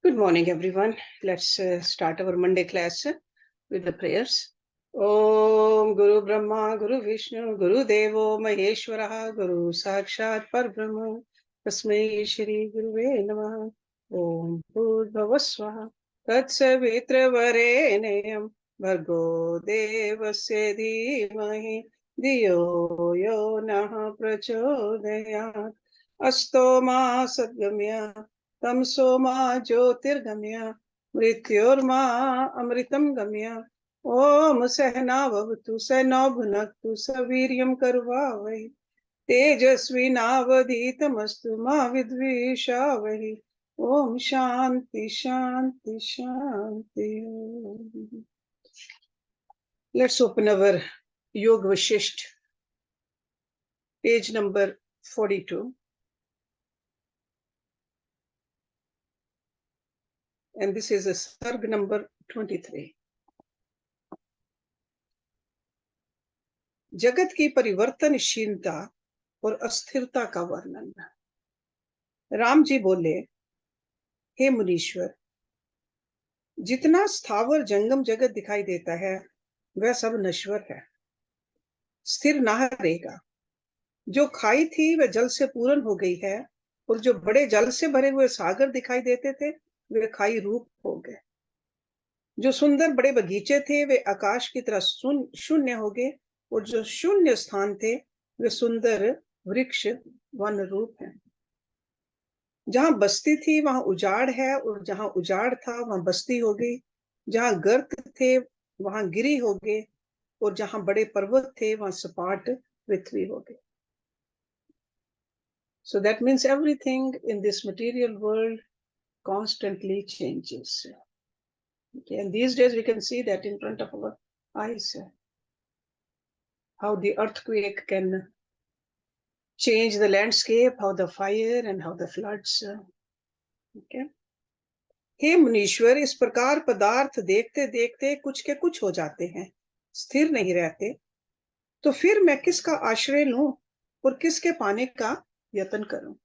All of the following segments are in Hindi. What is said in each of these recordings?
Good morning, everyone. Let's start our Monday class with the prayers. Om Guru Brahma, Guru Vishnu, Guru Devo Maheshwara, Guru Sakshat Parbrahma, Tasmai Shri Guruve Namah. Om Bhurbhavasvaha, Tatsavitra Bhargo Devasya Dhimahi, Diyo Yo Nah Prachodayat, Asto Ma Sadgamya, तमसो मा ज्योतिर्गम्य मृत्योर्मा अमृतम गम्य ओम सहना भवतु सहनौ भुनक्तु सवीर्यं करवावहै तेजस्विनावधीतमस्तु मा विद्विषावहै ओम शांति शांति शांति. Let's open our Yoga Vashisht, page number 42. And this is a Sarg number 23. जगत की परिवर्तनशीलता और अस्थिरता का वर्णन. राम जी बोले, हे मुनीश्वर, जितना स्थावर जंगम जगत दिखाई देता है वह सब नश्वर है, स्थिर ना रहेगा. जो खाई थी वह जल से पूर्ण हो गई है, और जो बड़े जल से भरे हुए सागर दिखाई देते थे वे खाई रूप हो गए. जो सुंदर बड़े बगीचे थे वे आकाश की तरह शून्य हो गए, और जो शून्य स्थान थे वे सुंदर वृक्ष वन रूप हैं. जहां बस्ती थी वहां उजाड़ है, और जहां उजाड़ था वहां बस्ती हो गई. जहां गर्त थे वहां गिरी हो गए, और जहां बड़े पर्वत थे वहां सपाट पृथ्वी हो गई. So that means everything in this material world constantly changes. Okay, and these days we can see that in front of our eyes, how the earthquake can change the landscape, how the fire and how the floods. Okay. हे मुनीश्वर, इस प्रकार पदार्थ देखते देखते कुछ के कुछ हो जाते हैं, स्थिर नहीं रहते, तो फिर मैं किसका आश्रय लूं और किसके पाने का यत्न करूं.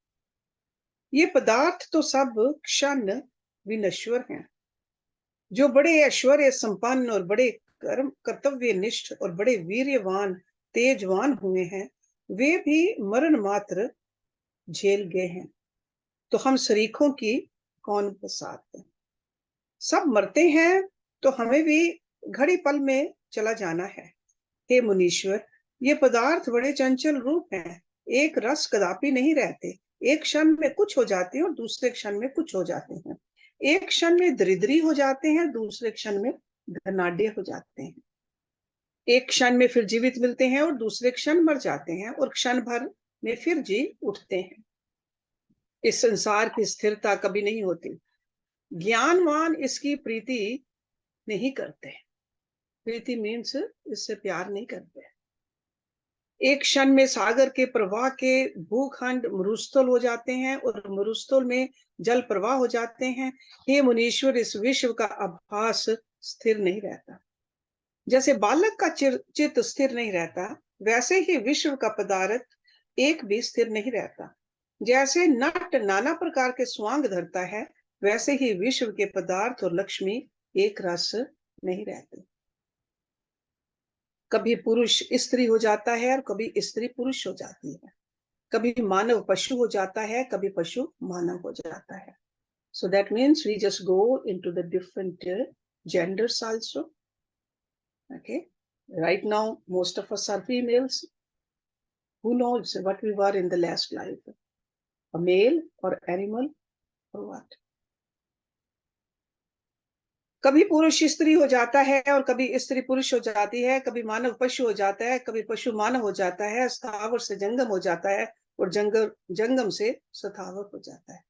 ये पदार्थ तो सब क्षण विनश्वर हैं. जो बड़े ऐश्वर्य संपन्न और बड़े कर्तव्य निष्ठ और बड़े वीर्यवान तेजवान हुए हैं, वे भी मरण मात्र झेल गए हैं, तो हम शरीकों की कौन बसात है. सब मरते हैं तो हमें भी घड़ी पल में चला जाना है. हे मुनीश्वर, ये पदार्थ बड़े चंचल रूप हैं, एक रस कदापि नहीं रहते. एक क्षण में कुछ हो जाते हैं और दूसरे क्षण में कुछ हो जाते हैं. एक क्षण में दरिद्री हो जाते हैं, दूसरे क्षण में धनाढ्य हो जाते हैं. एक क्षण में फिर जीवित मिलते हैं और दूसरे क्षण मर जाते हैं, और क्षण भर में फिर जी उठते हैं. इस संसार की स्थिरता कभी नहीं होती. ज्ञानवान इसकी प्रीति नहीं करते. प्रीति मीन्स इससे प्यार नहीं करते. एक क्षण में सागर के प्रवाह के भूखंड मरुस्थल हो जाते हैं, और मरुस्थल में जल प्रवाह हो जाते हैं. हे मुनीश्वर, इस विश्व का आभास स्थिर नहीं रहता. जैसे बालक का चित्त स्थिर नहीं रहता, वैसे ही विश्व का पदार्थ एक भी स्थिर नहीं रहता. जैसे नट नाना प्रकार के स्वांग धरता है, वैसे ही विश्व के पदार्थ और लक्ष्मी एक रस नहीं रहते. कभी पुरुष स्त्री हो जाता है और कभी स्त्री पुरुष हो जाती है. कभी मानव पशु हो जाता है, कभी पशु मानव हो जाता है. So that means we just go into the different genders also. Okay. Right now, most of us are females. Who knows what we were in the last life? A male or animal or what? कभी पुरुष स्त्री हो जाता है और कभी स्त्री पुरुष हो जाती है. कभी मानव पशु हो जाता है, कभी पशु मानव हो जाता है. स्थावर से जंगम हो जाता है, और जंगम से स्थावर हो जाता है.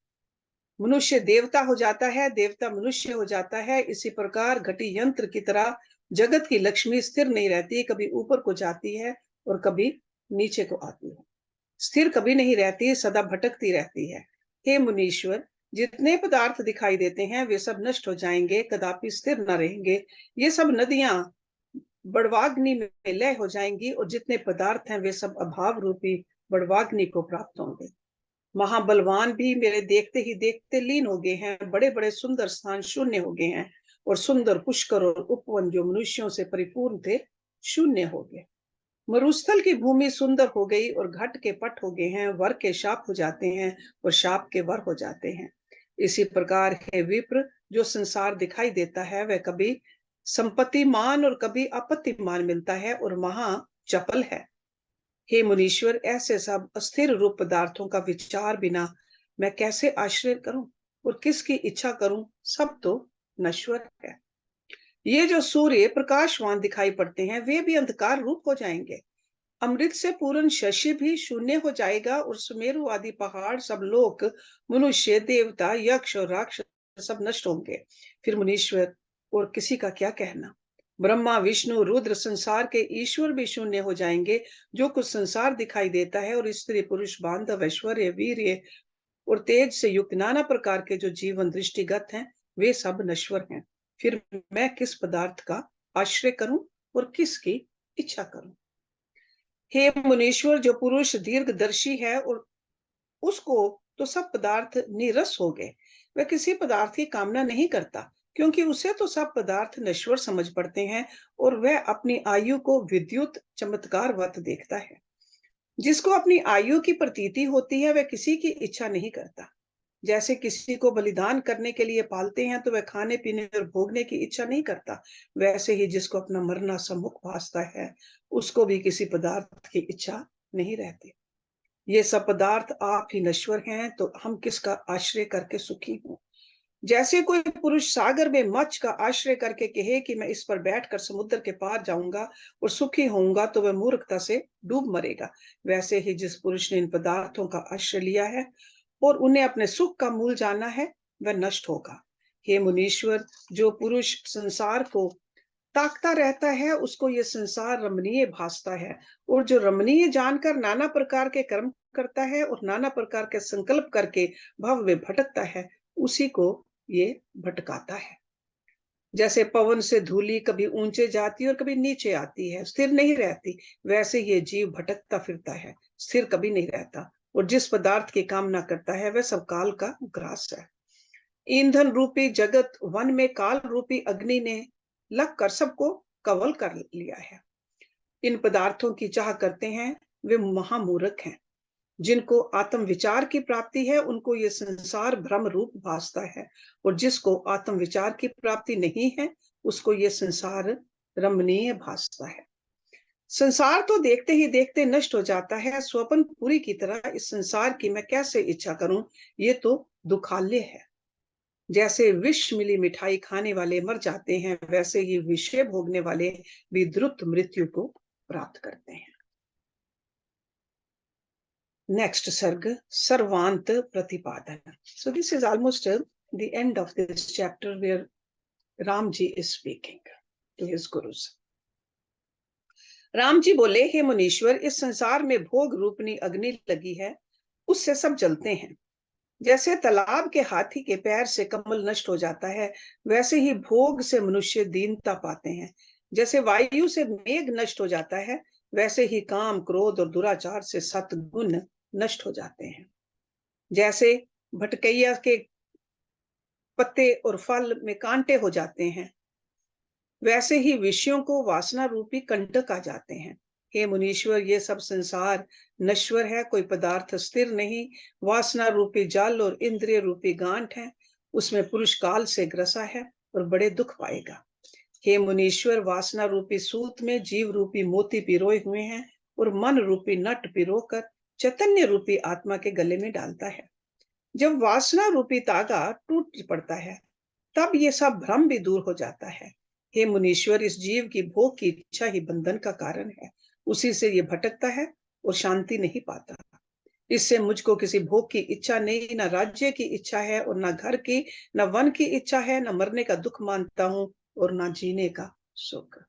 मनुष्य देवता हो जाता है, देवता मनुष्य हो जाता है. इसी प्रकार घटी यंत्र की तरह जगत की लक्ष्मी स्थिर नहीं रहती. कभी ऊपर को जाती है और कभी नीचे को आती है. स्थिर कभी नहीं रहती, सदा भटकती रहती है. हे मुनीश्वर, जितने पदार्थ दिखाई देते हैं वे सब नष्ट हो जाएंगे, कदापि स्थिर न रहेंगे. ये सब नदियां बड़वाग्नि में लय हो जाएंगी, और जितने पदार्थ हैं वे सब अभाव रूपी बड़वाग्नि को प्राप्त होंगे. महाबलवान भी मेरे देखते ही देखते लीन हो गए हैं, बड़े बड़े सुंदर स्थान शून्य हो गए हैं, और सुंदर पुष्कर और उपवन जो मनुष्यों से परिपूर्ण थे शून्य हो गए। मरुस्थल की भूमि सुंदर हो गई और घट के पट हो गए हैं, वर के शाप हो जाते हैं और शाप के वर हो जाते हैं। इसी प्रकार है विप्र, जो संसार दिखाई देता है वह कभी संपत्तिमान और कभी आपत्तिमान मिलता है और महा चपल है। हे मुनीश्वर, ऐसे सब अस्थिर रूप पदार्थों का विचार बिना मैं कैसे आश्रय करूं और किसकी इच्छा करूं? सब तो नश्वर है। ये जो सूर्य प्रकाशवान दिखाई पड़ते हैं वे भी अंधकार रूप हो जाएंगे। अमृत से पूर्ण शशि भी शून्य हो जाएगा और सुमेरु आदि पहाड़, सब लोग, मनुष्य, देवता, यक्ष और राक्षस सब नष्ट होंगे। फिर मुनीश्वर और किसी का क्या कहना? ब्रह्मा, विष्णु, रुद्र, संसार के ईश्वर भी शून्य हो जाएंगे। जो कुछ संसार दिखाई देता है और स्त्री पुरुष, बांधव, ऐश्वर्य, वीर्य और तेज से युक्त नाना प्रकार के जो जीवन दृष्टिगत हैं वे सब नश्वर हैं। फिर मैं किस पदार्थ का आश्रय करूं और किसकी इच्छा करूं? हे मुनीश्वर, जो पुरुष दीर्घदर्शी है और उसको तो सब पदार्थ नीरस हो गए, वह किसी पदार्थ की कामना नहीं करता, क्योंकि उसे तो सब पदार्थ नश्वर समझ पड़ते हैं और वह अपनी आयु को विद्युत चमत्कारवत देखता है। जिसको अपनी आयु की प्रतीति होती है वह किसी की इच्छा नहीं करता। जैसे किसी को बलिदान करने के लिए पालते हैं तो वह खाने पीने और भोगने की इच्छा नहीं करता, वैसे ही जिसको अपना मरना सम्मुख भासता है उसको भी किसी पदार्थ की इच्छा नहीं रहती। ये सब पदार्थ आप ही नश्वर हैं, तो हम किसका आश्रय करके सुखी हों? जैसे कोई पुरुष सागर में मच्छ का आश्रय करके कहे कि मैं इस पर बैठकर समुद्र के पार जाऊंगा और सुखी होऊंगा, तो वह मूर्खता से डूब मरेगा। वैसे ही जिस पुरुष ने इन पदार्थों का आश्रय लिया है और उन्हें अपने सुख का मूल जाना है वह नष्ट होगा। हे मुनीश्वर, जो पुरुष संसार को ताकता रहता है उसको ये संसार रमणीय भासता है, और जो रमणीय जानकर नाना प्रकार के कर्म करता है और नाना प्रकार के संकल्प करके भव में भटकता है उसी को ये भटकाता है। जैसे पवन से धूलि कभी ऊंचे जाती है और कभी नीचे आती है, स्थिर नहीं रहती, वैसे ये जीव भटकता फिरता है, स्थिर कभी नहीं रहता। और जिस पदार्थ की कामना करता है वह सब काल का ग्रास है। ईंधन रूपी जगत वन में काल रूपी अग्नि ने लग कर सबको कवल कर लिया है। इन पदार्थों की चाह करते हैं वे महामूर्ख हैं। जिनको आत्म विचार की प्राप्ति है उनको ये संसार भ्रम रूप भासता है, और जिसको आत्म विचार की प्राप्ति नहीं है उसको ये संसार रमणीय भासता है। संसार तो देखते ही देखते नष्ट हो जाता है, स्वप्न पूरी की तरह इस संसार की मैं कैसे इच्छा करूं? ये तो दुखालय है। जैसे विष मिली मिठाई खाने वाले मर जाते हैं, वैसे ही विषय भोगने वाले भी द्रुत मृत्यु को प्राप्त करते हैं। नेक्स्ट सर्ग, सर्वांत प्रतिपादन। So this is almost the end of this chapter where Ram ji is speaking to his gurus. Ram ji बोले, हे मुनीश्वर, इस संसार में भोग रूपनी अग्नि लगी है, उससे सब जलते हैं। जैसे तालाब के हाथी के पैर से कमल नष्ट हो जाता है, वैसे ही भोग से मनुष्य दीनता पाते हैं। जैसे वायु से मेघ नष्ट हो जाता है, वैसे ही काम, क्रोध और दुराचार से सत्गुण नष्ट हो जाते हैं। जैसे भटकैया के पत्ते और फल में कांटे हो जाते हैं, वैसे ही विषयों को वासना रूपी कंटक आ जाते हैं। हे मुनीश्वर, ये सब संसार नश्वर है, कोई पदार्थ स्थिर नहीं। वासना रूपी जल और इंद्रिय रूपी गांठ है, उसमें पुरुष काल से ग्रसा है और बड़े दुख पाएगा। हे मुनीश्वर, वासना रूपी सूत में जीव रूपी मोती पिरोए हुए हैं और मन रूपी नट पिरोकर चैतन्य रूपी आत्मा के गले में डालता है। जब वासना रूपी तागा टूट पड़ता है तब ये सब भ्रम भी दूर हो जाता है। हे मुनीश्वर, इस जीव की भोग की इच्छा ही बंधन का कारण है, उसी से ये भटकता है और शांति नहीं पाता। इससे मुझको किसी भोग की इच्छा नहीं, न राज्य की इच्छा है और न घर की, न वन की इच्छा है, न मरने का दुख मानता हूँ और न जीने का सुख।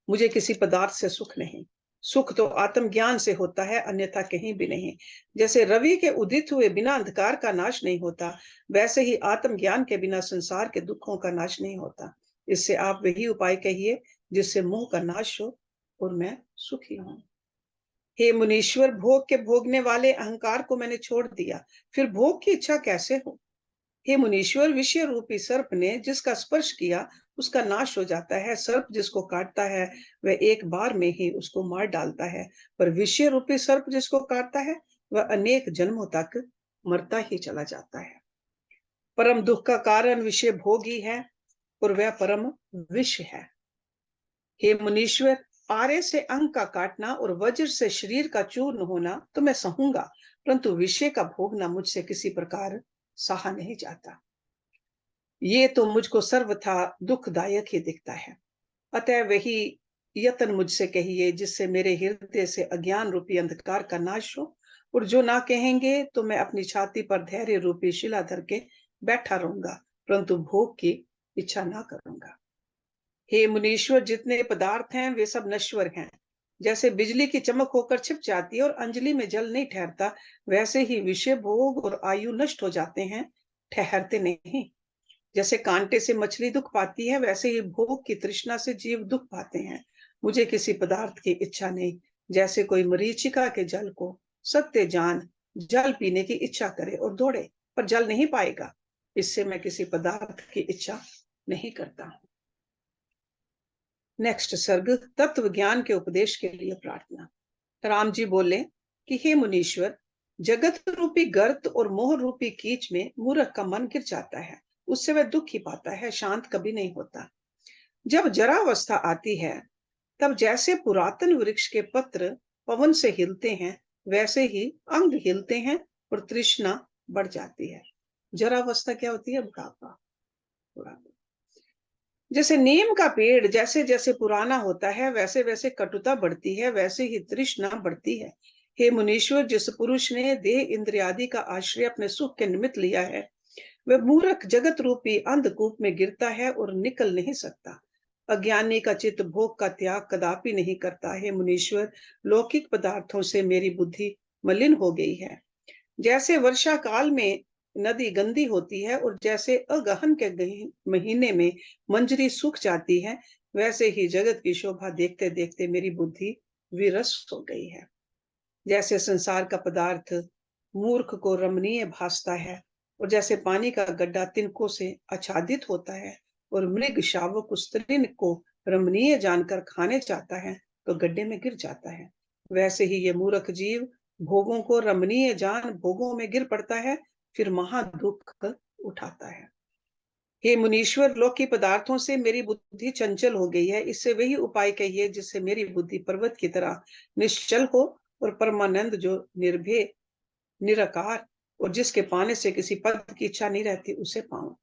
मुझे किसी पदार्थ से सुख नहीं। सुख तो आत्मज्ञान से होता है, अन्यथा कहीं भी नहीं। जैसे रवि के उदित हुए बिना अंधकार का नाश नहीं होता, वैसे ही आत्मज्ञान के बिना संसार के दुखों का नाश नहीं होता। इससे आप वही उपाय कहिए जिससे मोह का नाश हो और मैं सुखी हूं। हे मुनीश्वर, भोग के भोगने वाले अहंकार को मैंने छोड़ दिया, फिर भोग की इच्छा कैसे हो? हे मुनीश्वर, विषय रूपी सर्प ने जिसका स्पर्श किया उसका नाश हो जाता है। सर्प जिसको काटता है वह एक बार में ही उसको मार डालता है, पर विषय रूपी सर्प जिसको काटता है वह अनेक जन्मों तक मरता ही चला जाता है। परम दुख का कारण विषय भोग ही है और वह परम विष है। हे मुनीश्वर, आरे से अंग का काटना और वज्र से शरीर का चूर्ण होना तो मैं सहूंगा, परंतु विषय का भोगना मुझसे किसी प्रकार सहा नहीं जाता। ये तो मुझको सर्वथा दुखदायक ही दिखता है। अतः वही यत्न मुझसे कहिए जिससे मेरे हृदय से अज्ञान रूपी अंधकार का नाश हो, और जो ना कहेंगे तो मैं अपनी छाती पर धैर्य रूपी शिला धर के बैठा रहूंगा, परंतु भोग की इच्छा ना करूंगा। हे मुनीश्वर, जितने पदार्थ हैं वे सब नश्वर हैं। जैसे बिजली की चमक होकर छिप जाती है और अंजलि में जल नहीं ठहरता, वैसे ही विषय भोग और आयु नष्ट हो जाते हैं, ठहरते नहीं। जैसे कांटे से मछली दुख पाती है, वैसे ही भोग की तृष्णा से जीव दुख पाते हैं। मुझे किसी पदार्थ की इच्छा नहीं। जैसे कोई मरीचिका के जल को सत्य जान जल पीने की इच्छा करे और दौड़े, पर जल नहीं पाएगा, इससे मैं किसी पदार्थ की इच्छा नहीं करता हूं। नेक्स्ट सर्ग, तत्व ज्ञान के उपदेश के लिए प्रार्थना। राम जी बोले कि हे मुनीश्वर, जगत रूपी गर्त और मोह रूपी कीच में मूर्ख का मन गिर जाता है, उससे वह दुख ही पाता है, शांत कभी नहीं होता। जब जरावस्था आती है तब जैसे पुरातन वृक्ष के पत्र पवन से हिलते हैं, वैसे ही अंग हिलते हैं और तृष्णा बढ़ जाती है। जरावस्था क्या होती है? बुढ़ापा। बुढ़ापा। जैसे नीम का पेड़ जैसे जैसे पुराना होता है, वैसे वैसे कटुता बढ़ती है, वैसे ही तृष्णा बढ़ती है। हे मुनीश्वर, जिस पुरुष ने देह इंद्रियादि का आश्रय अपने सुख के निमित्त लिया है, वह मूर्ख जगत रूपी अंधकूप में गिरता है और निकल नहीं सकता। अज्ञानी का चित्त भोग का त्याग कदापि नहीं करता। है मुनीश्वर, लौकिक पदार्थों से मेरी बुद्धि मलिन हो गई है। जैसे वर्षा काल में नदी गंदी होती है और जैसे अगहन के महीने में मंजरी सूख जाती है, वैसे ही जगत की शोभा देखते देखते मेरी बुद्धि विरस हो गई है। जैसे संसार का पदार्थ मूर्ख को रमणीय भासता है, और जैसे पानी का गड्ढा तिनकों से आच्छादित होता है और मृग शावक उस तृण को रमणीय जानकर खाने चाहता है तो गड्ढे में गिर जाता है, वैसे ही ये मूर्ख जीव भोगों को रमणीय जान भोगों में गिर पड़ता है, फिर महा दुख उठाता है। हे मुनीश्वर, लौकिक पदार्थों से मेरी बुद्धि चंचल हो गई है, इससे वही उपाय कहिए जिससे मेरी बुद्धि पर्वत की तरह निश्चल हो और परमानंद जो निर्भय निराकार और जिसके पाने से किसी पद की इच्छा नहीं रहती उसे पाऊं।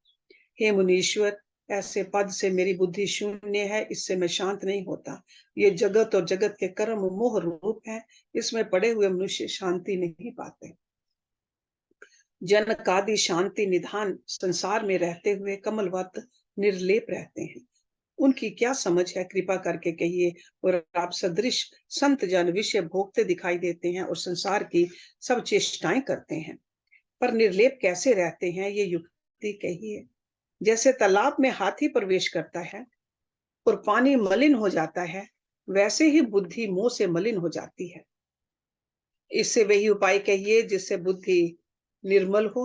हे मुनीश्वर, ऐसे पद से मेरी बुद्धि शून्य है, इससे मैं शांत नहीं होता। ये जगत और जगत के कर्म मोह रूप है, इसमें पड़े हुए मनुष्य शांति नहीं पाते। जनकादि शांति निधान संसार में रहते हुए कमलवत निर्लेप रहते हैं, उनकी क्या समझ है? कृपा करके कहिए। और आप सदृश संत जन विषय भोगते दिखाई देते हैं और संसार की सब चेष्टाएं करते हैं, पर निर्लेप कैसे रहते हैं, ये युक्ति कहिए। जैसे तालाब में हाथी प्रवेश करता है और पानी मलिन हो जाता है, वैसे ही बुद्धि मोह से मलिन हो जाती है। इससे वही उपाय कहिए जिससे बुद्धि निर्मल हो।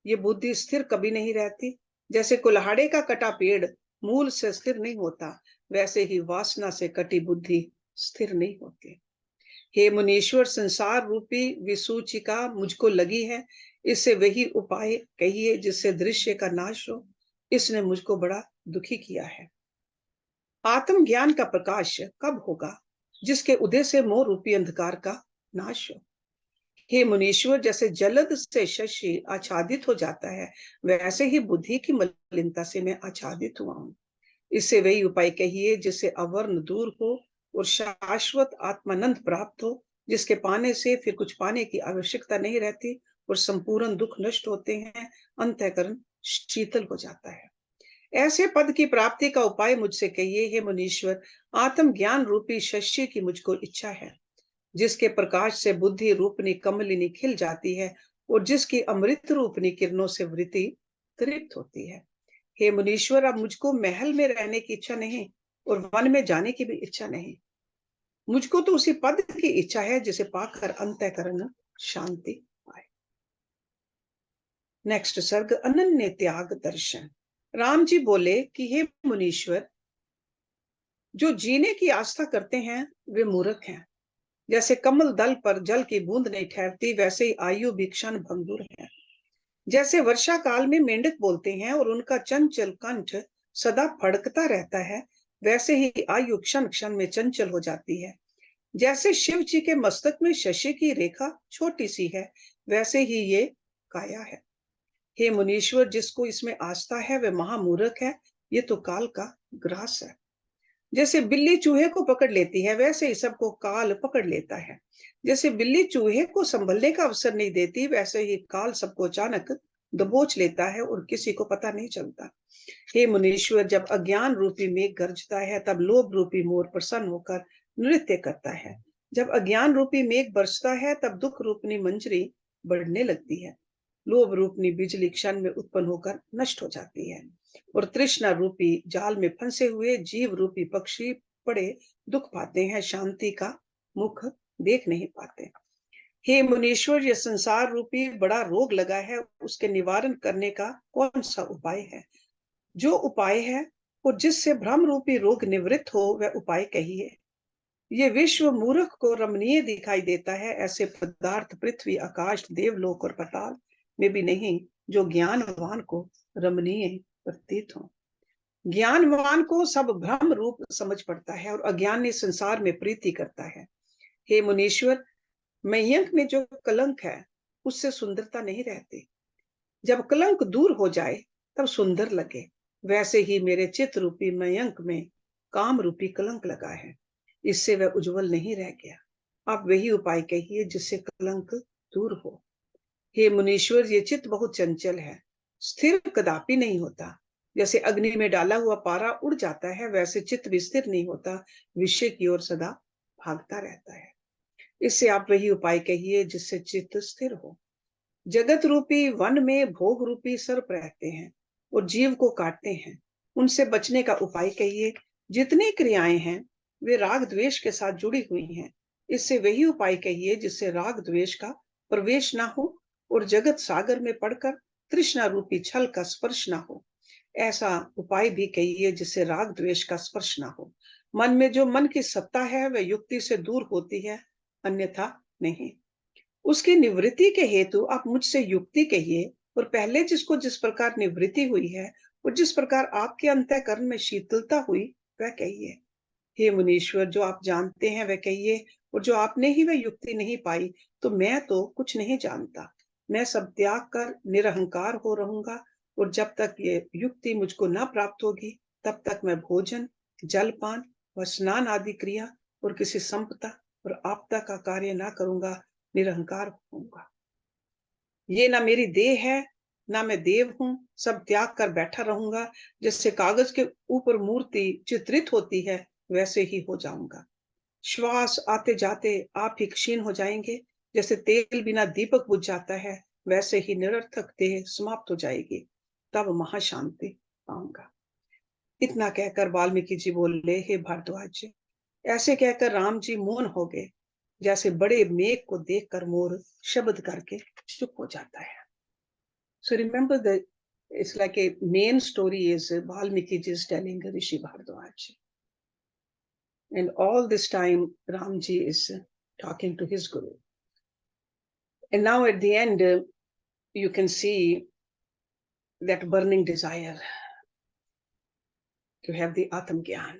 ये बुद्धि स्थिर कभी नहीं रहती। जैसे कुल्हाड़े का कटा पेड़ मूल से स्थिर नहीं होता, वैसे ही वासना से कटी बुद्धि स्थिर नहीं होती। हे मुनीश्वर, संसार रूपी विसूचिका मुझको लगी है, इससे वही उपाय कहिए जिससे दृश्य का नाश हो। इसने मुझको बड़ा दुखी किया है। आत्म ज्ञान का प्रकाश कब होगा? जिसके उदय से मोह रूपी अंधकार का नाश हो। हे मुनीश्वर, जैसे जलद से शशि आच्छादित हो जाता है, वैसे ही बुद्धि की मलिनता से मैं आच्छादित हुआ हूं। इससे वही उपाय कहिए जिससे अवर्ण दूर हो और शाश्वत आत्मानंद प्राप्त हो, जिसके पाने से फिर कुछ पाने की आवश्यकता नहीं रहती और संपूर्ण दुख नष्ट होते हैं, अंतःकरण शीतल हो जाता है। ऐसे पद की प्राप्ति का उपाय मुझसे कहिए। हे मुनीश्वर, आत्म ज्ञान रूपी शस्य की मुझको इच्छा है, जिसके प्रकाश से बुद्धि रूपनी कमलिनी खिल जाती है और जिसकी अमृत रूपनी किरणों से वृत्ति तृप्त होती है। हे मुनीश्वर, अब मुझको महल में रहने की इच्छा नहीं और वन में जाने की भी इच्छा नहीं। मुझको तो उसी पद की इच्छा है जिसे पाकर अंतःकरण शांति पाए। नेक्स्ट सर्ग, अनन्य त्याग दर्शन। राम जी बोले कि हे मुनीश्वर, जो जीने की आस्था करते हैं वे मूर्ख हैं। जैसे कमल दल पर जल की बूंद नहीं ठहरती, वैसे ही आयु भी क्षण भंगुर है। जैसे वर्षा काल में मेंढक बोलते हैं और उनका चंचल कंठ सदा फड़कता रहता है, वैसे ही आयु क्षण क्षण में चंचल हो जाती है। जैसे शिव जी के मस्तक में शशि की रेखा छोटी सी है, वैसे ही ये काया है। हे मुनीश्वर, जिसको इसमें आस्था है वह महामूर्ख है। ये तो काल का ग्रास है। जैसे बिल्ली चूहे को पकड़ लेती है, वैसे ही सबको काल पकड़ लेता है। जैसे बिल्ली चूहे को संभलने का अवसर नहीं देती, वैसे ही काल सबको अचानक दबोच लेता है और किसी को पता नहीं चलता। हे मुनीश्वर, जब अज्ञान रूपी मेघ गरजता है, तब लोभ रूपी मोर प्रसन्न होकर नृत्य करता है। जब अज्ञान रूपी मेघ बरसता है, तब दुख रूपनी मंजरी बढ़ने लगती है। लोभ रूपनी बिजली क्षण में उत्पन्न होकर नष्ट हो जाती है और तृष्णा रूपी जाल में फंसे हुए जीव रूपी पक्षी बड़े दुख पाते हैं, शांति का मुख देख नहीं पाते। हे मुनीश्वर, यह संसार रूपी बड़ा रोग लगा है, उसके निवारण करने का कौन सा उपाय है? जो उपाय है और जिससे भ्रम रूपी रोग निवृत्त हो, वह उपाय कहिए। ये विश्व मूर्ख को रमणीय दिखाई देता है, ऐसे पदार्थ पृथ्वी आकाश देवलोक और पाताल में भी नहीं, जो ज्ञानवान को रमणीय प्रतीत हो। ज्ञानवान को सब भ्रम रूप समझ पड़ता है और अज्ञानी संसार में प्रीति करता है। हे मुनीश्वर, मयंक में जो कलंक है उससे सुंदरता नहीं रहती। जब कलंक दूर हो जाए तब सुंदर लगे, वैसे ही मेरे चित्त रूपी मयंक में काम रूपी कलंक लगा है, इससे वह उज्जवल नहीं रह गया। आप वही उपाय कहिए जिससे कलंक दूर हो। हे मुनीश्वर, ये चित्त बहुत चंचल है, स्थिर कदापि नहीं होता। जैसे अग्नि में डाला हुआ पारा उड़ जाता है, वैसे चित्त भी स्थिर नहीं होता, विषय की ओर सदा भागता रहता है। इससे आप वही उपाय कहिए जिससे चित्त स्थिर हो। जगत रूपी वन में भोग रूपी सर्प रहते हैं और जीव को काटते हैं, उनसे बचने का उपाय कहिए। जितनी क्रियाएं हैं वे राग द्वेष के साथ जुड़ी हुई हैं, इससे वही उपाय कहिए जिससे राग द्वेष का प्रवेश ना हो और जगत सागर में पड़कर तृष्णा रूपी छल का स्पर्श ना हो। ऐसा उपाय भी कहिए जिससे राग द्वेष का स्पर्श ना हो। मन में जो मन की सत्ता है वह युक्ति से दूर होती है, अन्यथा नहीं। उसकी निवृत्ति के हेतु आप मुझसे युक्ति कहिए और पहले जिसको जिस प्रकार निवृत्ति हुई है और जिस प्रकार आपके अंतःकरण में शीतलता हुई वह कहिए। हे मुनीश्वर, जो आप जानते हैं वह कहिए और जो आपने ही वह युक्ति नहीं पाई, तो मैं तो कुछ नहीं जानता। मैं सब त्याग कर निरहंकार हो रहूंगा और जब तक ये युक्ति मुझको न प्राप्त होगी, तब तक मैं भोजन, जलपान व स्नान आदि क्रिया और किसी संपदा और आपदा का कार्य ना करूंगा, निरहंकार होऊंगा। ये ना मेरी देह है, ना मैं देव हूं, सब त्याग कर बैठा रहूंगा। जैसे कागज के ऊपर मूर्ति चित्रित होती है, वैसे ही हो जाऊंगा। श्वास आते जाते आप ही क्षीण हो जाएंगे। जैसे तेल बिना दीपक बुझ जाता है, वैसे ही निरर्थक देह समाप्त हो जाएगी, तब महाशांति पाऊंगा। इतना कहकर वाल्मीकि जी बोले, हे भारद्वाज जी। ऐसे कहकर राम जी मौन हो गए, जैसे बड़े मेघ को देखकर मोर शब्द करके चुप हो जाता है। So remember that it's like a main story is Valmiki ji is telling Rishi Bhardwaj. And all this time Ramji is talking to his guru. And now at the end, you can see that burning desire to have the Atam Gyan.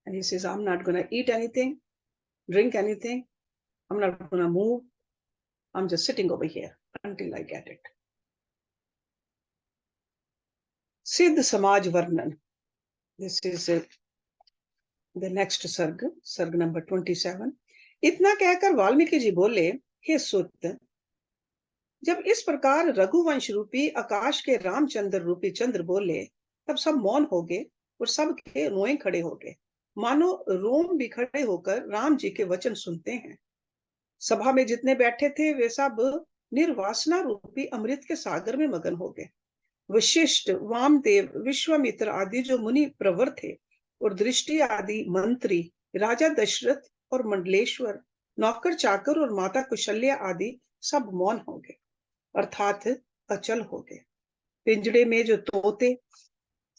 And he says, I'm not going to eat anything, drink anything. I'm not going to move. I'm just sitting over here until I get it. Siddh Samaj Varnan. This is the next सर्ग, सर्ग नंबर 27। इतना कहकर वाल्मीकि जी बोले, हे सुत, जब इस प्रकार रघुवंश रूपी आकाश के रामचंद्र रूपी चंद्र बोले, तब सब मौन हो गए और सब के रोए खड़े हो गए, मानो रोम भी खड़े होकर राम जी के वचन सुनते हैं। सभा में जितने बैठे थे वे सब निर्वासना रूपी अमृत के सागर में मगन हो गए। वशिष्ठ, वामदेव, विश्वामित्र आदि जो मुनि प्रवर थे और दृष्टि आदि मंत्री राजा दशरथ और मंडलेश्वर, नौकर चाकर और माता कुशल्या आदि सब मौन हो गए, अर्थात अचल हो गए। पिंजड़े में जो तोते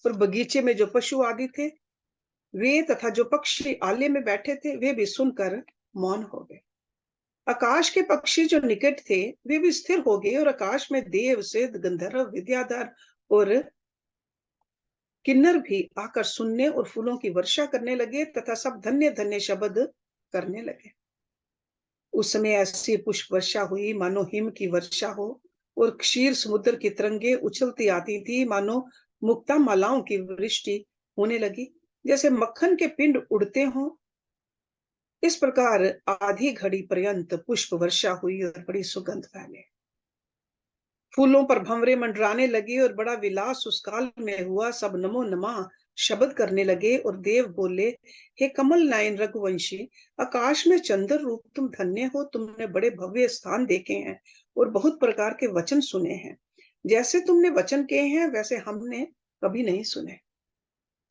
और बगीचे में जो पशु आदि थे, वे तथा जो पक्षी आले में बैठे थे, वे भी सुनकर मौन हो गए। आकाश के पक्षी जो निकट थे, वे भी स्थिर हो गए, और आकाश में देव, सिद्ध, गंधर्व, विद्याधर और किन्नर भी आकर सुनने और फूलों की वर्षा करने लगे तथा सब धन्य धन्य शब्द करने लगे। उस समय ऐसी पुष्प वर्षा हुई मानो हिम की वर्षा हो, और क्षीर समुद्र की तरंगे उछलती आती थी मानो मुक्ता मालाओं की वृष्टि होने लगी, जैसे मक्खन के पिंड उड़ते हों। इस प्रकार आधी घड़ी पर्यंत पुष्प वर्षा हुई और बड़ी सुगंध फैले। फूलों पर भंवरे मंडराने लगे और बड़ा विलास उस काल में हुआ। सब नमो नमः शब्द करने लगे और देव बोले, हे कमल नयन रघुवंशी, आकाश में चंद्र रूप तुम धन्य हो। तुमने बड़े भव्य स्थान देखे हैं और बहुत प्रकार के वचन सुने हैं। जैसे तुमने वचन कहे हैं वैसे हमने कभी नहीं सुने।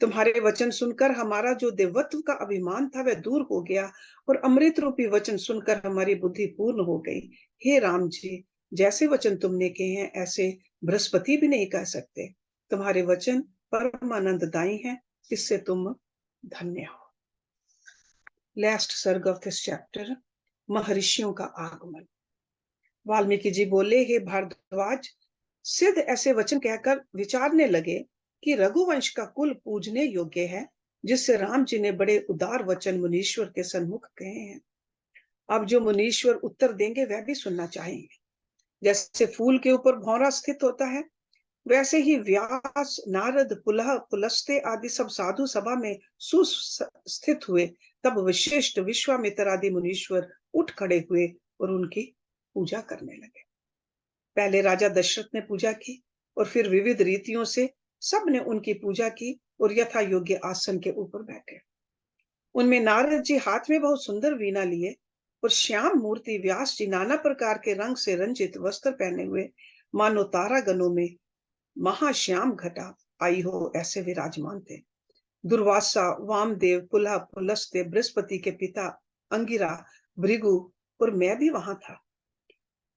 तुम्हारे वचन सुनकर हमारा जो देवत्व का अभिमान था वह दूर हो गया, और अमृत रूपी वचन सुनकर हमारी बुद्धि पूर्ण हो गई। हे राम जी, जैसे वचन तुमने कहे हैं ऐसे बृहस्पति भी नहीं कह सकते। तुम्हारे वचन परमानंददायी हैं, इससे तुम धन्य हो। लास्ट सर्ग ऑफ दिस चैप्टर, महर्षियों का आगमन। वाल्मीकि जी बोले, हे भारद्वाज, सिद्ध ऐसे वचन कहकर विचारने लगे कि रघुवंश का कुल पूजने योग्य है, जिससे राम जी ने बड़े उदार वचन मुनीश्वर के सन्मुख कहे हैं। अब जो मुनीश्वर उत्तर देंगे वह भी सुनना चाहेंगे। जैसे फूल के ऊपर भौरा स्थित होता है, वैसे ही व्यास, नारद, पुलह, पुलस्त्य आदि सब साधु सभा में सुस्थित हुए। तब विशिष्ट विश्वामित्र आदि मुनीश्वर उठ खड़े हुए और उनकी पूजा करने लगे। पहले राजा दशरथ ने पूजा की और फिर विविध रीतियों से सबने उनकी पूजा की और यथा योग्य आसन के ऊपर बैठे। उनमें नारद जी हाथ में बहुत सुंदर वीणा लिए और श्याम मूर्ति व्यास जी नाना प्रकार के रंग से रंजित वस्त्र पहने हुए मानो तारा गणों में महाश्याम घटा आई हो ऐसे विराजमान थे। दुर्वासा, वामदेव, पुलह, पुलस्त्य, बृहस्पति के पिता अंगिरा, भृगु और मैं भी वहां था।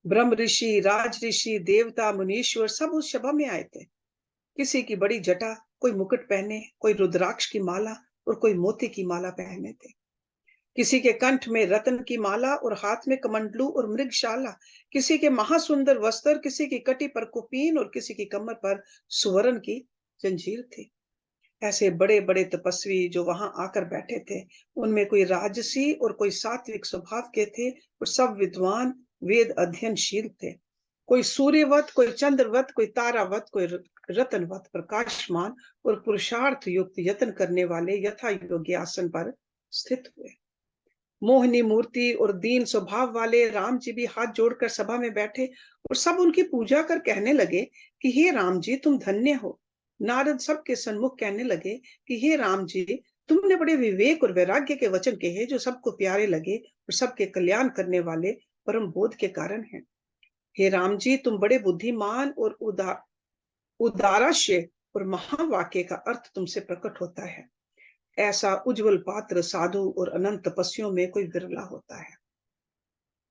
ब्रह्म ऋषि, राज ऋषि, देवता, मुनीश्वर सब उस सभा में आए थे। किसी की बड़ी जटा, कोई मुकुट पहने, कोई रुद्राक्ष की माला और कोई मोती की माला पहने थे। किसी के कंठ में रत्न की माला और हाथ में कमंडलू और मृगशाला, किसी के महासुंदर वस्त्र, किसी की कटी पर कुपीन और किसी की कमर पर सुवर्ण की जंजीर थी। ऐसे बड़े बड़े तपस्वी जो वहां आकर बैठे थे, उनमें कोई राजसी और कोई सात्विक स्वभाव के थे, और सब विद्वान वेद अध्ययनशील थे। कोई सूर्यवत, कोई चंद्रवत, कोई तारावत, कोई रतनवत प्रकाशमान और पुरुषार्थ युक्त यत्न करने वाले यथा योग्य आसन पर स्थित हुए। मोहिनी मूर्ति और दीन स्वभाव वाले राम जी भी हाथ जोड़कर सभा में बैठे और सब उनकी पूजा कर कहने लगे कि हे राम जी, तुम धन्य हो। नारद सबके सन्मुख कहने लगे कि हे राम जी, तुमने बड़े विवेक और वैराग्य के वचन कहे जो सबको प्यारे लगे और सबके कल्याण करने वाले परम बोध के कारण हैं। हे राम जी, तुम बड़े बुद्धिमान और उदाराश्य और महावाक्य का अर्थ तुमसे प्रकट होता है। ऐसा उज्जवल पात्र साधु और अनंत तपस्वियों में कोई विरला होता है।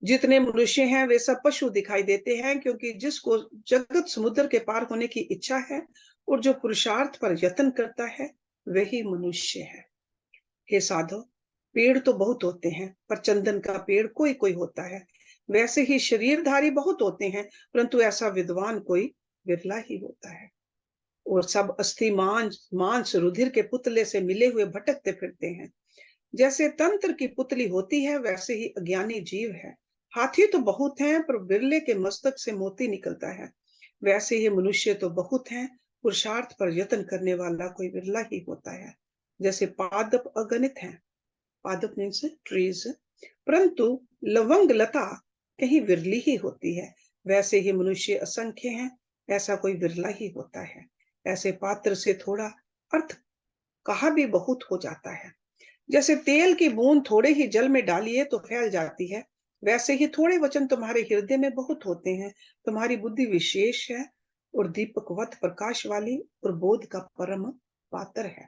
जितने मनुष्य हैं वे सब पशु दिखाई देते हैं, क्योंकि जिसको जगत समुद्र के पार होने की इच्छा है और जो पुरुषार्थ पर यत्न करता है वही मनुष्य है। हे साधु, पेड़ तो बहुत होते हैं पर चंदन का पेड़ कोई कोई होता है। वैसे ही शरीरधारी बहुत होते हैं, परंतु ऐसा विद्वान कोई विरला ही होता है। और सब अस्थि मांस रुधिर के पुतले से मिले हुए भटकते फिरते हैं। जैसे तंत्र की पुतली होती है वैसे ही अज्ञानी जीव है। हाथी तो बहुत हैं पर बिरले के मस्तक से मोती निकलता है। वैसे ही मनुष्य तो बहुत हैं, पुरुषार्थ पर यत्न करने वाला कोई बिरला ही होता है। जैसे पादप अगणित हैं, पादप मीन्स ट्रीज, परंतु लवंग लता कहीं विरली ही होती है। वैसे ही मनुष्य असंख्य हैं, ऐसा कोई विरला ही होता है। ऐसे पात्र से थोड़ा अर्थ कहा भी बहुत हो जाता है। जैसे तेल की बूंद थोड़े ही जल में डालिए तो फैल जाती है, वैसे ही थोड़े वचन तुम्हारे हृदय में बहुत होते हैं। तुम्हारी बुद्धि विशेष है और दीपकवत प्रकाश वाली और बोध का परम पात्र है।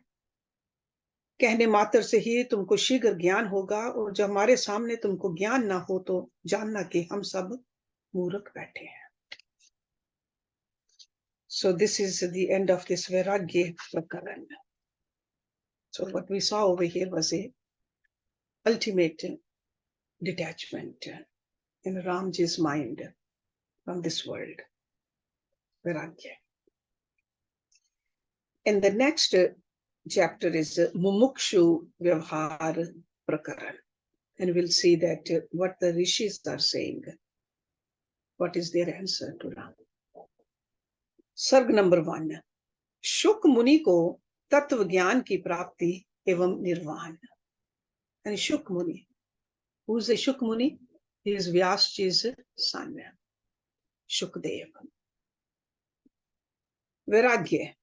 कहने मात्र से ही तुमको शीघ्र ज्ञान होगा, और जब हमारे सामने तुमको ज्ञान ना हो तो जानना कि हम सब मूर्ख बैठे हैं। So this is the end of this Vairagya Prakaran. So what we saw over here was a ultimate detachment in Ramji's mind from this world. Vairagya. And the next chapter is Mumukshu Vyavhar Prakaran. And we'll see that what the rishis are saying. What is their answer to Ram? सर्ग नंबर 1, शुक मुनि को तत्व ज्ञान की प्राप्ति एवं निर्वाण। And Shuk Muni, who is a Shuk Muni? He is Vyasji's son, Shukdev. वैराग्य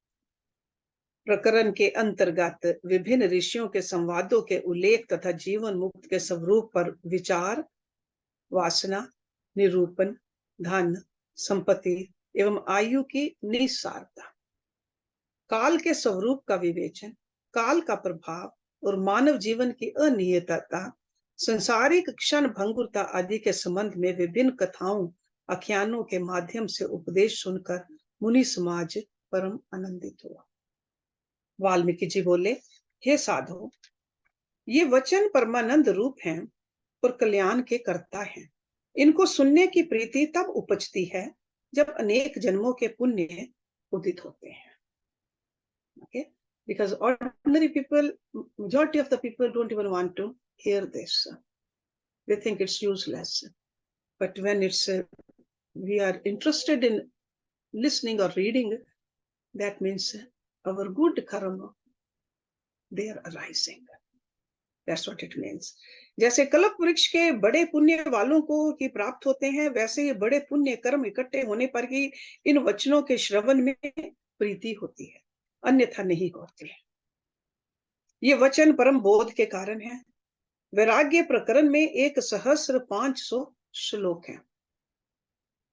प्रकरण के अंतर्गत विभिन्न ऋषियों के संवादों के उल्लेख तथा जीवन मुक्त के स्वरूप पर विचार, वासना, निरूपण, धन, संपत्ति एवं आयु की निस्सारता, काल के स्वरूप का विवेचन, काल का प्रभाव और मानव जीवन की अनियतता, संसारिक क्षण भंगुरता आदि के संबंध में विभिन्न कथाओं, आख्यानों के माध्यम से उपदेश सुनकर मुनि समाज परम आनंदित हुआ। वाल्मीकि जी बोले, हे साधो, ये वचन परमानंद रूप हैं और कल्याण के कर्ता हैं। इनको सुनने की प्रीति तब उपजती है जब अनेक जन्मों के पुण्य उदित होते हैं। Okay? Because ordinary people, majority of the people don't even want to hear this. They think it's useless. But when it's we are interested in listening or reading, that means our good karma, they are arising. That's what it means. जैसे कल्प वृक्ष के बड़े पुण्य वालों को की प्राप्त होते हैं, वैसे ही बड़े पुण्य कर्म इकट्ठे होने पर ही इन वचनों के श्रवण में प्रीति होती है, अन्यथा नहीं होती है। ये वचन परम बोध के कारण है। वैराग्य प्रकरण में 1500 श्लोक हैं।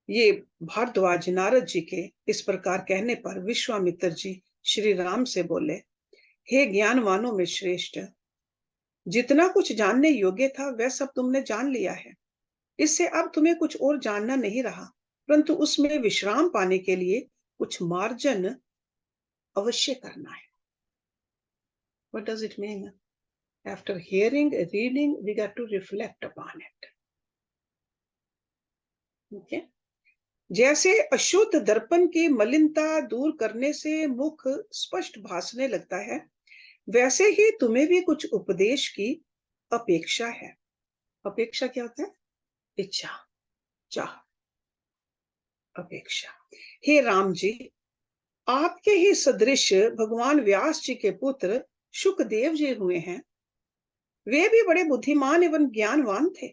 ये भारद्वाज नारद जी के इस प्रकार कहने पर विश्वामित्र जी श्री राम से बोले, हे ज्ञानवानों में श्रेष्ठ, जितना कुछ जानने योग्य था वह सब तुमने जान लिया है। इससे अब तुम्हें कुछ और जानना नहीं रहा, परंतु उसमें विश्राम पाने के लिए कुछ मार्जन अवश्य करना है। What does it mean? After hearing, reading, we got to reflect upon it. Okay? जैसे अशुद्ध दर्पण की मलिनता दूर करने से मुख स्पष्ट भासने लगता है, वैसे ही तुम्हें भी कुछ उपदेश की अपेक्षा है। अपेक्षा क्या होता है? इच्छा, चाह, अपेक्षा। हे राम जी, आपके ही सदृश भगवान व्यास जी के पुत्र शुकदेव जी हुए हैं। वे भी बड़े बुद्धिमान एवं ज्ञानवान थे,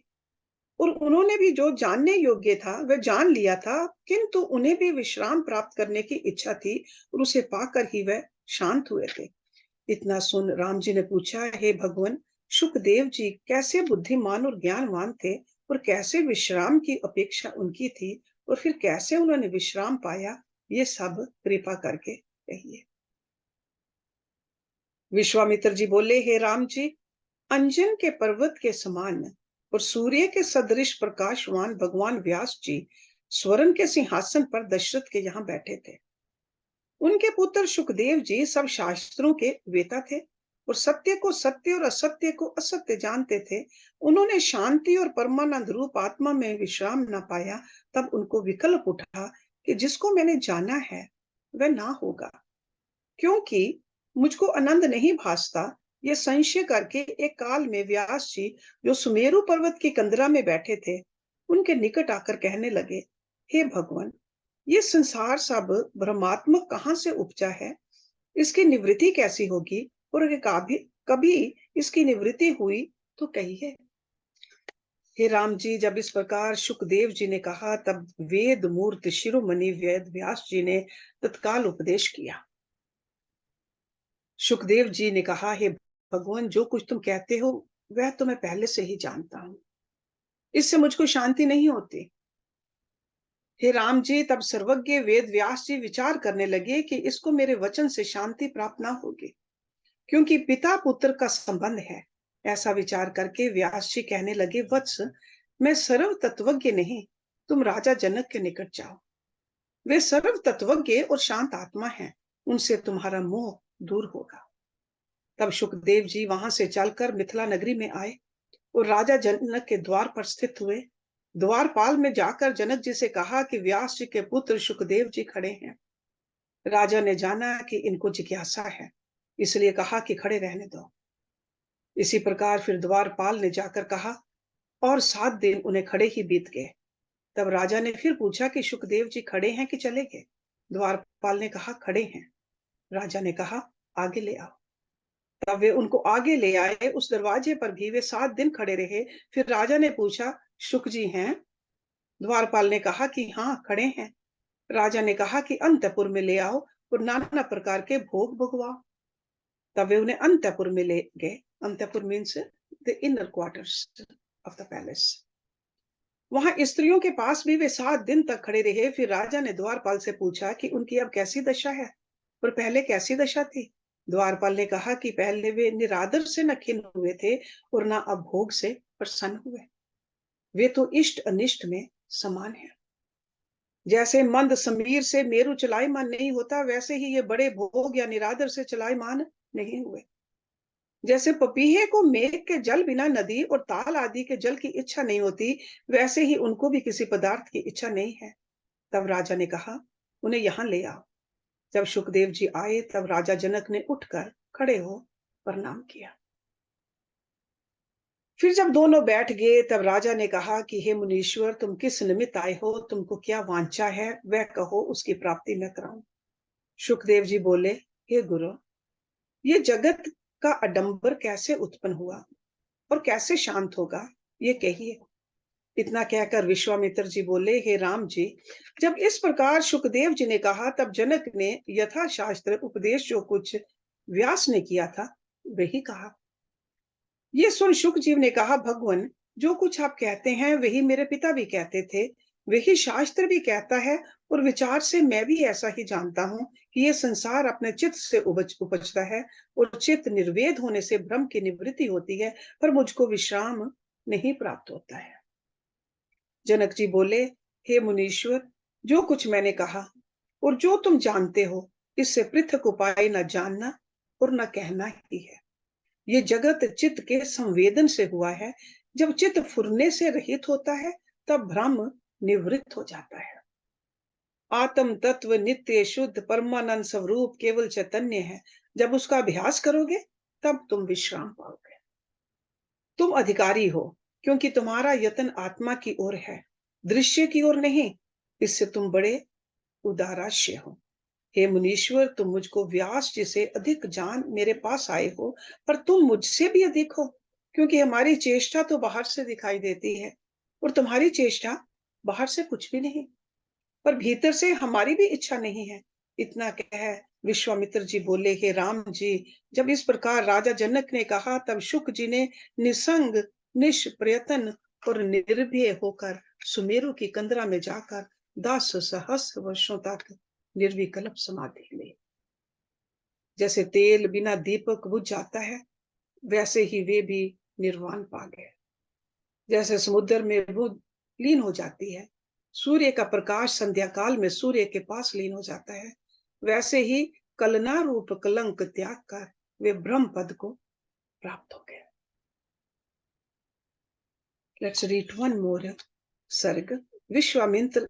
और उन्होंने भी जो जानने योग्य था वह जान लिया था, किंतु उन्हें भी विश्राम प्राप्त करने की इच्छा थी, और उसे पाकर ही वह शांत हुए थे। इतना सुन राम जी ने पूछा, हे भगवान, शुकदेव जी कैसे बुद्धिमान और ज्ञानवान थे, और कैसे विश्राम की अपेक्षा उनकी थी, और फिर कैसे उन्होंने विश्राम पाया, ये सब कृपा करके कहिए। विश्वामित्र जी बोले, हे राम जी, अंजन के पर्वत के समान और सूर्य के सदृश प्रकाशवान भगवान व्यास जी स्वर्ण के सिंहासन पर दशरथ के यहाँ बैठे थे। उनके पुत्र शुकदेव जी सब शास्त्रों के वेता थे, और सत्य को सत्य और असत्य को असत्य जानते थे। उन्होंने शांति और परमानंद रूप आत्मा में विश्राम न पाया, तब उनको विकल्प उठा कि जिसको मैंने जाना है वह ना होगा, क्योंकि मुझको आनंद नहीं भासता। ये संशय करके एक काल में व्यास जी, जो सुमेरु पर्वत की कंदरा में बैठे थे, उनके निकट आकर कहने लगे, हे भगवान, ये संसार सब ब्रह्मात्मक कहाँ से उपजा है? इसकी निवृत्ति कैसी होगी? और कभी इसकी निवृत्ति हुई तो कहिए। हे राम जी, जब इस प्रकार शुकदेव जी ने कहा, तब वेद मूर्त शिरोमणि वेद व्यास जी ने तत्काल उपदेश किया। शुकदेव जी ने कहा, हे भगवान, जो कुछ तुम कहते हो वह तो मैं पहले से ही जानता हूं, इससे मुझको शांति नहीं होती। हे राम जी, तब सर्वज्ञ वेद व्यास जी विचार करने लगे कि इसको मेरे वचन से शांति प्राप्त ना होगी। क्योंकि पिता पुत्र का संबंध है। ऐसा विचार करके व्यास जी कहने लगे, वत्स, मैं सर्व तत्वज्ञ नहीं, तुम राजा जनक के निकट जाओ। वे सर्व तत्वज्ञ और शांत आत्मा हैं, उनसे तुम्हारा मोह दूर होगा। तब सुखदेव जी वहां से चलकर मिथिला नगरी में आए और राजा जनक के द्वार पर स्थित हुए। द्वारपाल में जाकर जनक जी से कहा कि व्यास जी के पुत्र सुखदेव जी खड़े हैं। राजा ने जाना कि इनको जिज्ञासा है, इसलिए कहा कि खड़े रहने दो। इसी प्रकार फिर द्वारपाल ने जाकर कहा, और 7 दिन उन्हें खड़े ही बीत गए। तब राजा ने फिर पूछा कि सुखदेव जी खड़े हैं कि चले गए। द्वारपाल ने कहा, खड़े हैं। राजा ने कहा, आगे ले आओ। तब वे उनको आगे ले आए। उस दरवाजे पर भी वे 7 दिन खड़े रहे। फिर राजा ने पूछा, सुख जी हैं? द्वारपाल ने कहा कि हाँ, खड़े हैं। राजा ने कहा कि अंतपुर में ले आओ और नाना प्रकार के भोग भगवाओ। तब वे उन्हें अंतपुर में ले गए। अंतपुर means the inner quarters of the palace. वहां स्त्रियों के पास भी वे 7 दिन तक खड़े रहे। फिर राजा ने द्वारपाल से पूछा कि उनकी अब कैसी दशा है और पहले कैसी दशा थी। द्वारपाल ने कहा कि पहले वे निरादर से न खिन्न हुए थे और न अब भोग से प्रसन्न हुए। वे तो इष्ट अनिष्ट में समान है। जैसे मंद समीर से मेरु चलायमान नहीं होता, वैसे ही ये बड़े भोग या निरादर से चलायमान नहीं हुए। जैसे पपीहे को मेघ के जल बिना नदी और ताल आदि के जल की इच्छा नहीं होती, वैसे ही उनको भी किसी पदार्थ की इच्छा नहीं है। तब राजा ने कहा, उन्हें यहाँ ले आओ। जब सुखदेव जी आए, तब राजा जनक ने उठकर खड़े हो प्रणाम किया। फिर जब दोनों बैठ गए, तब राजा ने कहा कि हे मुनीश्वर, तुम किस निमित्त आए हो? तुमको क्या वांछा है, वह कहो, उसकी प्राप्ति मैं कराऊं। सुखदेव जी बोले, हे गुरु, ये जगत का अडंबर कैसे उत्पन्न हुआ और कैसे शांत होगा, ये कहिए। इतना कहकर विश्वामित्र जी बोले, हे राम जी, जब इस प्रकार सुखदेव जी ने कहा, तब जनक ने यथाशास्त्र उपदेश जो कुछ व्यास ने किया था वही कहा। ये सुन शुकजीव ने कहा, भगवान, जो कुछ आप कहते हैं वही मेरे पिता भी कहते थे, वही शास्त्र भी कहता है, और विचार से मैं भी ऐसा ही जानता हूँ कि ये संसार अपने चित्त से उपजता है और चित्त निर्वेद होने से भ्रम की निवृत्ति होती है, पर मुझको विश्राम नहीं प्राप्त होता है। जनक जी बोले, हे मुनीश्वर, जो कुछ मैंने कहा और जो तुम जानते हो, इससे पृथक उपाय न जानना और न कहना ही है। ये जगत चित्त के संवेदन से हुआ है। जब चित्त फुरने से रहित होता है, तब भ्रम निवृत्त हो जाता है। आत्म तत्व नित्य शुद्ध परमानंद स्वरूप केवल चैतन्य है। जब उसका अभ्यास करोगे, तब तुम विश्राम पाओगे। तुम अधिकारी हो, क्योंकि तुम्हारा यत्न आत्मा की ओर है, दृश्य की ओर नहीं। इससे तुम बड़े उदाराश्य हो। हे मुनीश्वर, तुम मुझको व्यास जी से अधिक जान मेरे पास आए हो, पर तुम मुझसे भी अधिक हो, क्योंकि हमारी चेष्टा तो बाहर से दिखाई देती है और तुम्हारी चेष्टा बाहर से कुछ भी नहीं, पर भीतर से हमारी भी इच्छा नहीं है। इतना कह विश्वामित्र जी बोले, हे राम जी, जब इस प्रकार राजा जनक ने कहा, तब शुक जी ने निसंग निष्प्रयत्न और निर्भय होकर सुमेरु की कंदरा में जाकर 10 सहस्र वर्षों तक निर्विकल्प समाधि ली। जैसे तेल बिना दीपक बुझ जाता है, वैसे ही वे भी निर्वाण पा गए। जैसे समुद्र में बुध लीन हो जाती है, सूर्य का प्रकाश संध्या काल में सूर्य के पास लीन हो जाता है, वैसे ही कलना रूप कलंक त्याग कर वे ब्रह्म पद को प्राप्त हो गए। लेट्स रीड वन मोर सर्ग। विश्वामित्र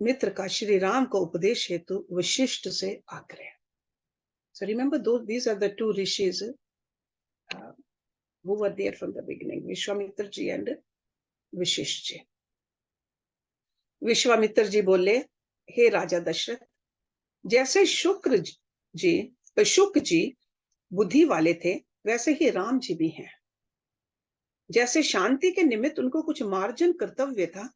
मित्र का श्री राम को उपदेश हेतु वशिष्ठ से आग्रह। So remember, these are the two rishis who were there from the beginning, Vishwamitra ji and Vashishth ji. Vishwamitra ji बोले, हे राजा दशरथ, जैसे शुक जी बुद्धि वाले थे, वैसे ही राम जी भी हैं। जैसे शांति के निमित्त उनको कुछ मार्जन कर्तव्य था,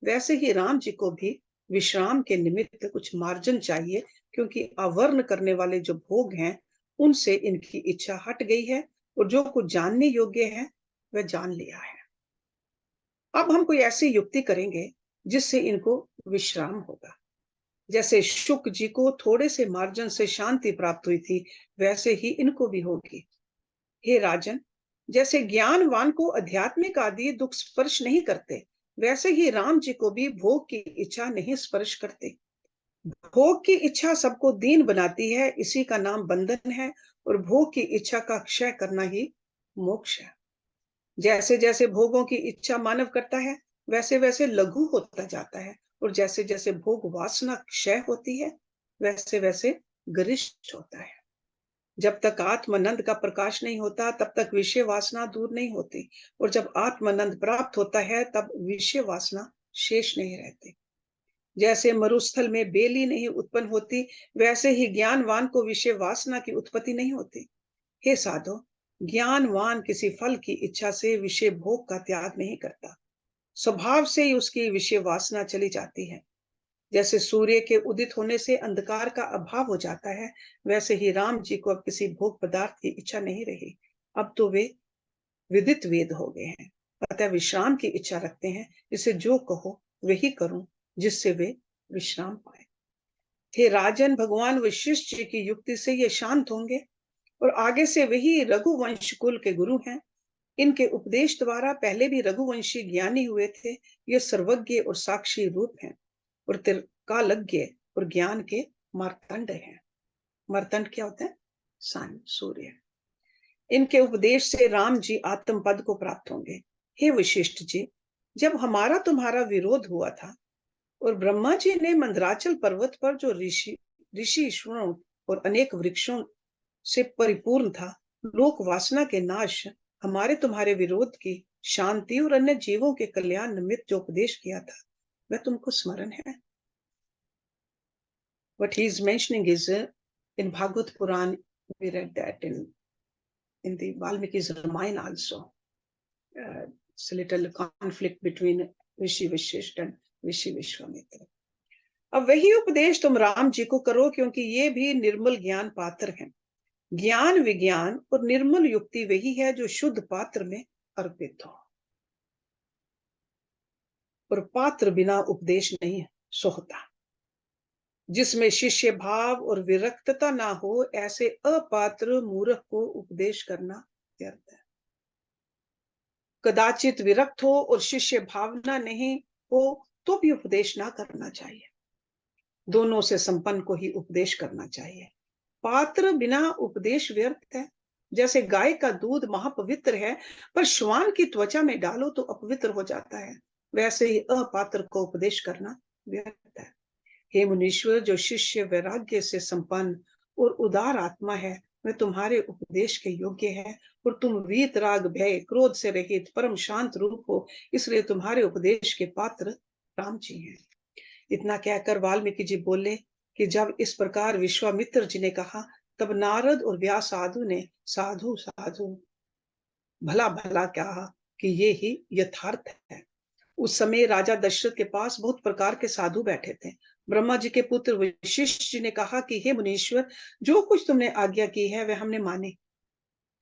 वैसे ही राम जी को भी विश्राम के निमित्त कुछ मार्जन चाहिए, क्योंकि अवर्ण करने वाले जो भोग हैं, उनसे इनकी इच्छा हट गई है और जो कुछ जानने योग्य है वह जान लिया है। अब हम कोई ऐसी युक्ति करेंगे जिससे इनको विश्राम होगा। जैसे शुक जी को थोड़े से मार्जन से शांति प्राप्त हुई थी, वैसे ही इनको भी होगी। हे राजन, जैसे ज्ञानवान को आध्यात्मिक आदि दुख स्पर्श नहीं करते, वैसे ही राम जी को भी भोग की इच्छा नहीं स्पर्श करते। भोग की इच्छा सबको दीन बनाती है, इसी का नाम बंधन है, और भोग की इच्छा का क्षय करना ही मोक्ष है। जैसे जैसे भोगों की इच्छा मानव करता है, वैसे वैसे लघु होता जाता है, और जैसे जैसे भोग वासना क्षय होती है, वैसे वैसे गरिष्ठ होता है। जब तक आत्मानंद का प्रकाश नहीं होता, तब तक विषय वासना दूर नहीं होती, और जब आत्मानंद प्राप्त होता है, तब विषय वासना शेष नहीं रहती। जैसे मरुस्थल में बेली नहीं उत्पन्न होती, वैसे ही ज्ञानवान को विषय वासना की उत्पत्ति नहीं होती। हे साधो, ज्ञानवान किसी फल की इच्छा से विषय भोग का त्याग नहीं करता, स्वभाव से ही उसकी विषय वासना चली जाती है। जैसे सूर्य के उदित होने से अंधकार का अभाव हो जाता है, वैसे ही राम जी को अब किसी भोग पदार्थ की इच्छा नहीं रही। अब तो वे विदित वेद हो गए हैं, अतः विश्राम की इच्छा रखते हैं। इसे जो कहो वही करूं, जिससे वे विश्राम पाए। हे राजन, भगवान वशिष्ठ जी की युक्ति से ये शांत होंगे, और आगे से वही रघुवंश कुल के गुरु हैं। इनके उपदेश द्वारा पहले भी रघुवंशी ज्ञानी हुए थे। ये सर्वज्ञ और साक्षी रूप हैं, और त्रिकालज्ञ और ज्ञान के मार्तंड हैं। मार्तंड क्या होता है? सन, सूर्य। इनके उपदेश से राम जी आत्म पद को प्राप्त होंगे। हे वशिष्ठ जी, जब हमारा तुम्हारा विरोध हुआ था, और ब्रह्मा जी ने मंदराचल पर्वत पर जो ऋषि ऋषि ईश्वरों और अनेक वृक्षों से परिपूर्ण था, लोक वासना के नाश, हमारे तुम्हारे विरोध की शांति और अन्य जीवों के कल्याण निमित्त जो उपदेश किया था, वह तुमको स्मरण है? What he is mentioning is in Bhagavad Puran, we read that in the Valmiki's Ramayana also. It's a little conflict between Rishi Vishishta and Rishi Vishwamitra. अब वही उपदेश तुम राम जी को करो, क्योंकि ये भी निर्मल ज्ञान पात्र हैं। ज्ञान विज्ञान और निर्मल युक्ति वही है जो शुद्ध पात्र में अर्पित हो, और पात्र बिना उपदेश नहीं सोहता। जिसमें शिष्य भाव और विरक्तता ना हो, ऐसे अपात्र मूर्ख को उपदेश करना व्यर्थ है। कदाचित विरक्त हो और शिष्य भावना नहीं हो, तो भी उपदेश ना करना चाहिए। दोनों से संपन्न को ही उपदेश करना चाहिए। पात्र बिना उपदेश व्यर्थ है। जैसे गाय का दूध महापवित्र है, पर श्वान की त्वचा में डालो तो अपवित्र हो जाता है, वैसे ही अपात्र को उपदेश करना व्यर्थ है। हे मुनीश्वर, जो शिष्य वैराग्य से संपन्न और उदार आत्मा है, वह तुम्हारे उपदेश के योग्य है, और तुम वीत राग भय क्रोध से रहित परम शांत रूप हो, इसलिए तुम्हारे उपदेश के पात्र राम जी हैं। इतना कहकर वाल्मीकि जी बोले कि जब इस प्रकार विश्वामित्र जी ने कहा, तब नारद और व्यास साधु ने साधु साधु भला भला कहा कि ये ही यथार्थ है। उस समय राजा दशरथ के पास बहुत प्रकार के साधु बैठे थे। ब्रह्मा जी के पुत्र वशिष्ठ जी ने कहा कि हे मुनीश्वर, जो कुछ तुमने आज्ञा की है वह हमने माने।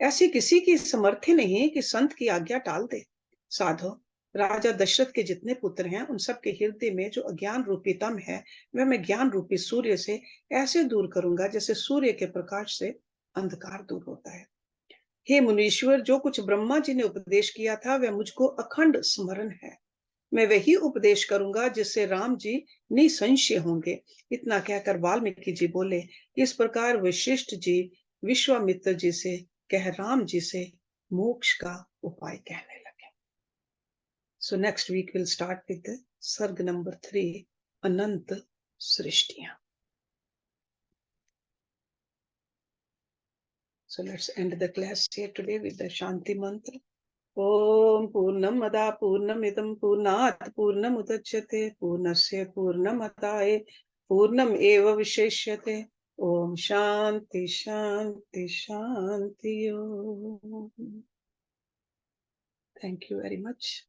ऐसी किसी की समर्थ्य नहीं कि संत की आज्ञा टाल दे। साधो, राजा दशरथ के जितने पुत्र हैं, उन सब के हृदय में जो अज्ञान रूपी तम है, वह मैं ज्ञान रूपी सूर्य से ऐसे दूर करूंगा, जैसे सूर्य के प्रकाश से अंधकार दूर होता है। हे मुनीश्वर, जो कुछ ब्रह्मा जी ने उपदेश किया था, वह मुझको अखंड स्मरण है। मैं वही उपदेश करूंगा जिससे राम जी निसंशय होंगे। इतना कहकर वाल्मीकि जी बोले। इस प्रकार वशिष्ठ जी विश्वामित्र जी से कह राम जी से मोक्ष का उपाय कहने लगे। So next week will start with सर्ग नंबर 3, अनंत सृष्टियां। So let's end the class here today with the Shanti mantra. Om Purnamada Purnamidam Purnat Purnamudachyate Purnasya Purnamataye Purnam Eva Visheshyate. Om Shanti Shanti Shanti Om. Thank you very much.